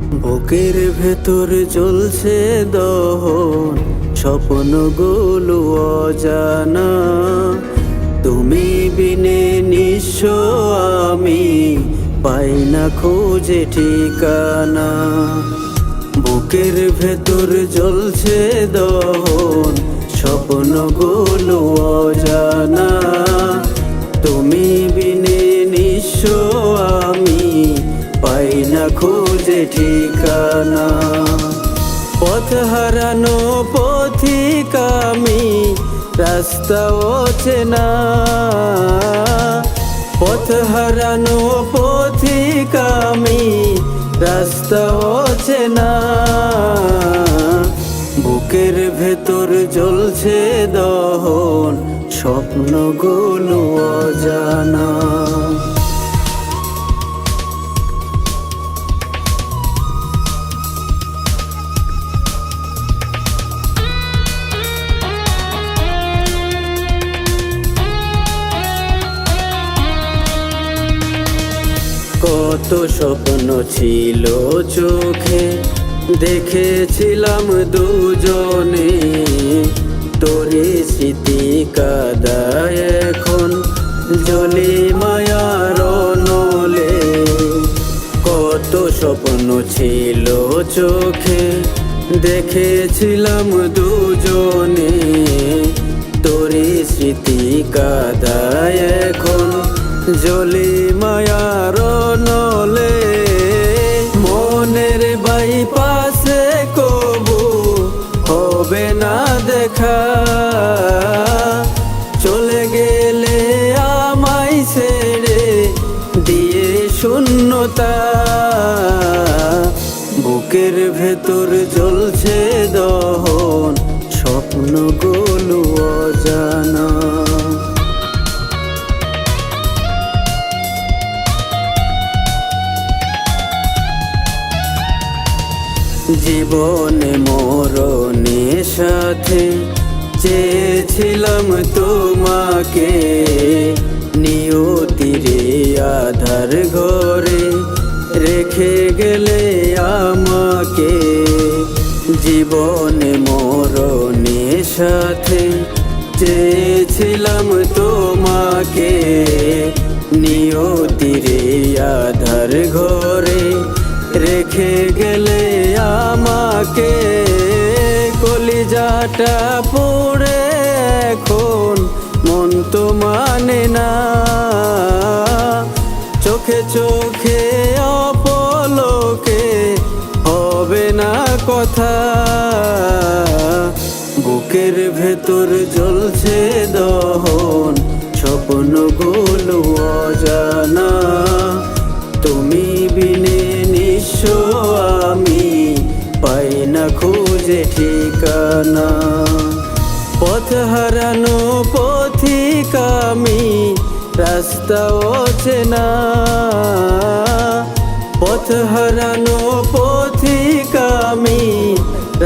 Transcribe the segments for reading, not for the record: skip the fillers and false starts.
বুকের ভেতর জ্বলছে দহন, স্বপ্নগুলো অজানা। তুমি বিনে নিঃস্ব আমি, পাই না খুঁজে ঠিকানা। বুকের ভেতর জ্বলছে দহন, স্বপ্নগুলো অজানা। তুমি বিনে নিঃস্ব আমি, পাই না খুঁজে ঠিকানা। পথ হারানো পথিক আমি, রাস্তা অচেনা। পথ হারানো পথিক আমি, রাস্তা অচেনা। বুকের ভেতর জ্বলছে দহন, স্বপ্নগুলো অজানা। কত স্বপ্ন ছিল চোখে, দেখেছিলাম দুজনে। তোরে স্মৃতি কাদায় এখন জলে মায়ার নলে। কত স্বপ্ন ছিল চোখে, দেখেছিলাম দুজনে। তোরে স্মৃতি কাদায় এখন জলে মায়ার নলে। মনের বাইপাসে কবু হবে না দেখা, চলে গেলে আমায় ছেড়ে দিয়ে শূন্যতা। বুকের ভেতর জ্বলছে দহন, স্বপ্নগুলো অজানা। জীবনে মরণের সাথে চেয়েছিলাম তোমাকে, নিয়তিরে আধার ঘরে রেখে গেলে আমাকে। জীবনে মরণের সাথে চেয়েছিলাম তোমাকে, নিয়তিরে আধার ঘরে রেখে গেলে আমাকে। কলিজাটা পড়ে এখন মন তো মানে না, চোখে চোখে অপলকে হবে না কথা। বুকের ভেতর জ্বলছে দহন, স্বপ্নগুলো অজানা। তুমি বিনে নিঃস্ব আমি, পাই না খুঁজে ঠিকানা। পথ হারানো পথিক আমি, রাস্তা অচেনা। পথ হারানো পথিক আমি,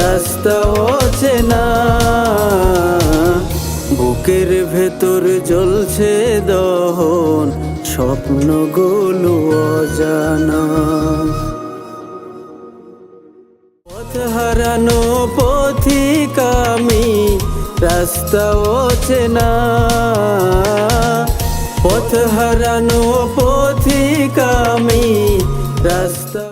রাস্তা অচেনা। বুকের ভেতর জ্বলছে দহন, স্বপ্নগুলো অজানা। পথ হারানো পথিক আমি, রাস্তা অচেনা। পথ হারানো পথিক আমি, রাস্তা